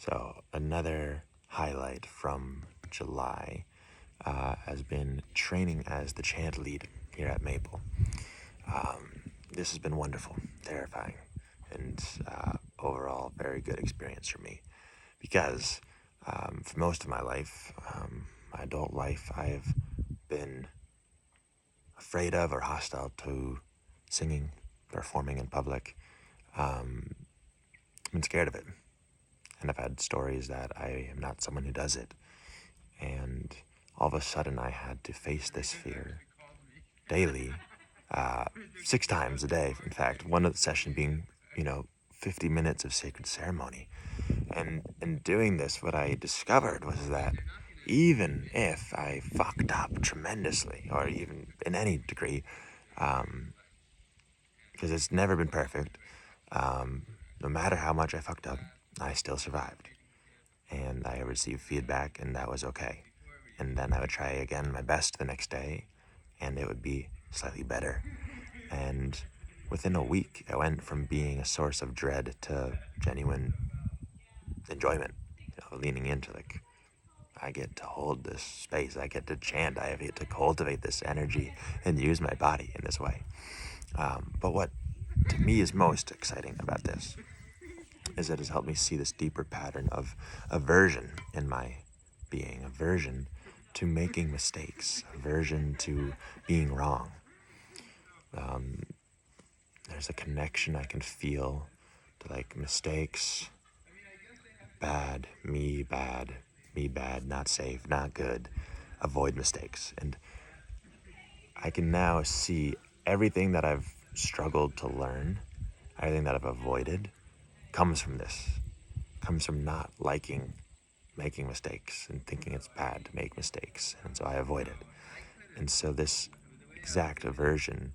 So another highlight from July has been training as the chant lead here at Maple. This has been wonderful, terrifying, and overall very good experience for me because for most of my life, my adult life, I've been afraid of or hostile to singing, performing in public. I've been scared of it, and I've had stories that I am not someone who does it, and all of a sudden I had to face this fear daily, 6 times a day, in fact, one of the session being, 50 minutes of sacred ceremony. And in doing this, what I discovered was that even if I fucked up tremendously, or even in any degree, because it's never been perfect, no matter how much I fucked up, I still survived. And I received feedback, and that was okay. And then I would try again my best the next day, and it would be slightly better. And within a week, I went from being a source of dread to genuine enjoyment, leaning into I get to hold this space, I get to chant, I get to cultivate this energy and use my body in this way. But what to me is most exciting about this is it has helped me see this deeper pattern of aversion in my being, aversion to making mistakes, aversion to being wrong. There's a connection I can feel to mistakes, bad, me bad, not safe, not good, avoid mistakes. And I can now see everything that I've struggled to learn, everything that I've avoided comes from this, comes from not liking making mistakes and thinking it's bad to make mistakes. And so I avoid it. And so this exact aversion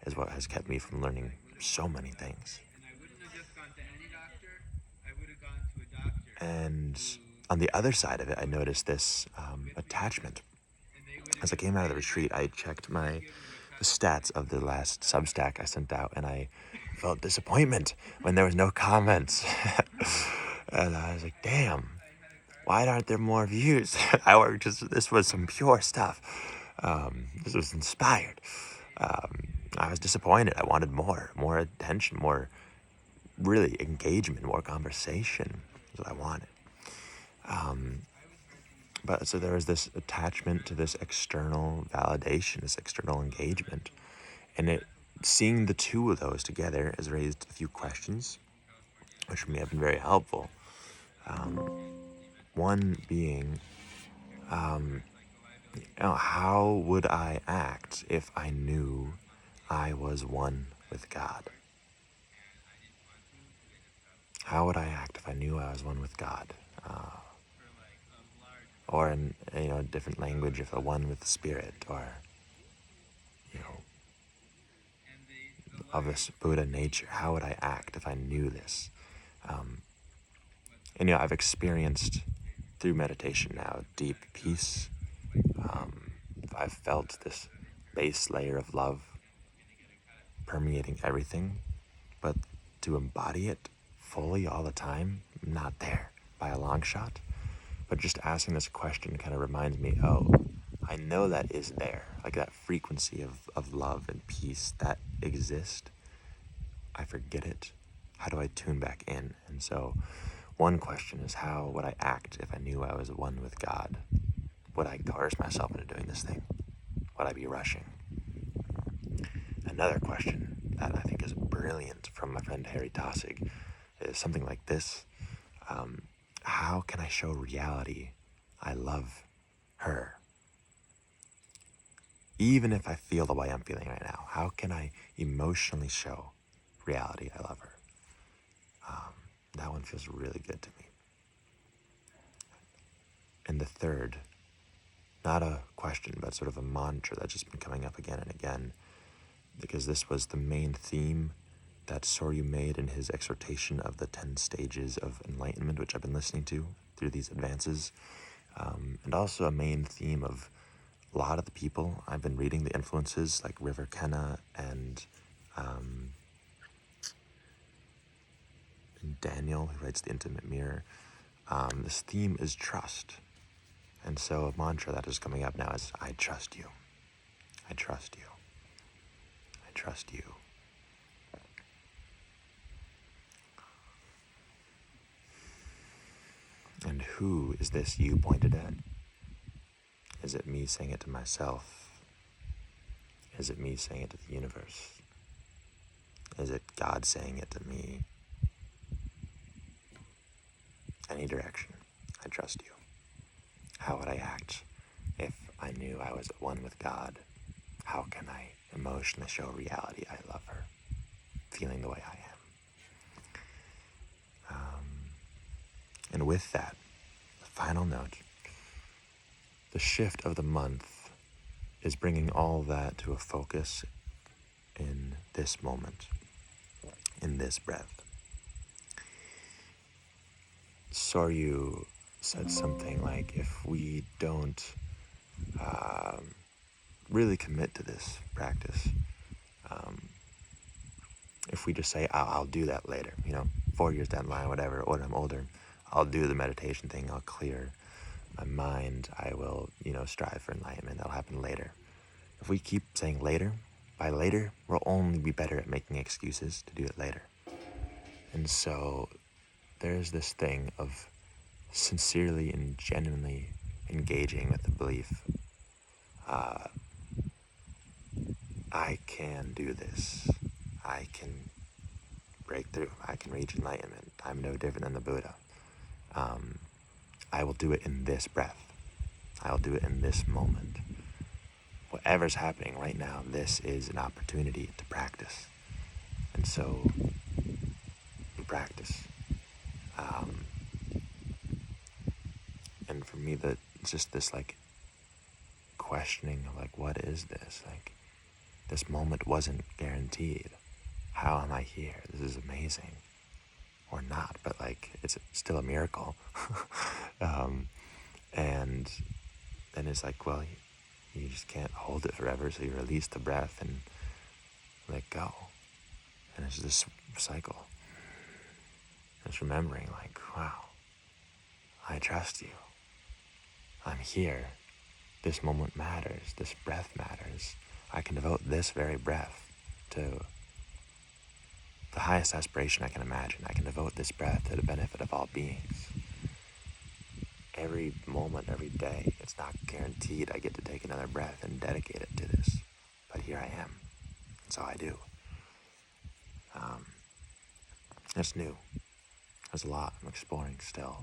is what has kept me from learning so many things. And on the other side of it, I noticed this attachment. As I came out of the retreat, I checked the stats of the last Substack I sent out, and I felt disappointment when there was no comments. And I was like, damn, why aren't there more views? This was some pure stuff. This was inspired. I was disappointed. I wanted more attention, more really engagement, more conversation is what I wanted. But so there was this attachment to this external validation, this external engagement. And seeing the two of those together has raised a few questions, which for me have been very helpful. One being, how would I act if I knew I was one with God? How would I act if I knew I was one with God? Or in a different language, if I one with the Spirit, or of this Buddha nature, how would I act if I knew this? And I've experienced through meditation now deep peace. I've felt this base layer of love permeating everything, but to embody it fully all the time, not there by a long shot. But just asking this question kind of reminds me, I know that is there, that frequency of love and peace that exists. I forget it. How do I tune back in? And so one question is, how would I act if I knew I was one with God? Would I coerce myself into doing this thing? Would I be rushing? Another question that I think is brilliant from my friend Harry Tossig is something like this. How can I show reality I love her? Even if I feel the way I'm feeling right now, how can I emotionally show reality I love her? That one feels really good to me. And the third, not a question, but sort of a mantra that's just been coming up again and again, because this was the main theme that Soryu made in his exhortation of the 10 stages of enlightenment, which I've been listening to through these advances, and also a main theme of a lot of the people I've been reading, the influences like River Kenna and Daniel, who writes The Intimate Mirror. This theme is trust. And so a mantra that is coming up now is, I trust you. I trust you. I trust you. And who is this you pointed at? Is it me saying it to myself? Is it me saying it to the universe? Is it God saying it to me? Any direction, I trust you. How would I act if I knew I was at one with God? How can I emotionally show reality I love her, feeling the way I am? And with that, the final note, the shift of the month is bringing all that to a focus in this moment, in this breath. Soryu said something like, if we don't really commit to this practice, if we just say, I'll do that later, 4 years down the line, whatever, or when I'm older, I'll do the meditation thing, I'll clear my mind, I will, strive for enlightenment, that'll happen later. If we keep saying later, by later, we'll only be better at making excuses to do it later. And so there's this thing of sincerely and genuinely engaging with the belief, I can do this. I can break through. I can reach enlightenment. I'm no different than the Buddha. I will do it in this breath. I'll do it in this moment. Whatever's happening right now, this is an opportunity to practice. And so, we practice. And for me, it's just this questioning of what is this? This moment wasn't guaranteed. How am I here? This is amazing. Or not, but it's still a miracle. And then it's well, you just can't hold it forever, so you release the breath and let go. And it's this cycle. It's remembering wow, I trust you. I'm here. This moment matters. This breath matters. I can devote this very breath to the highest aspiration I can imagine. I can devote this breath to the benefit of all beings. Every moment, every day, it's not guaranteed I get to take another breath and dedicate it to this. But here I am. That's all I do. It's new. There's a lot I'm exploring still.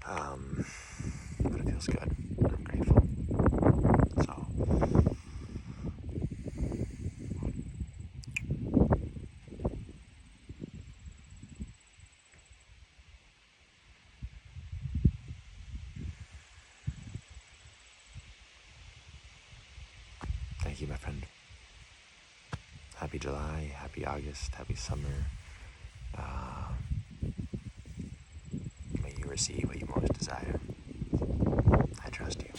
But it feels good. I'm grateful. So, thank you, my friend. Happy July, happy August, happy summer. May you receive what you most desire. I trust you.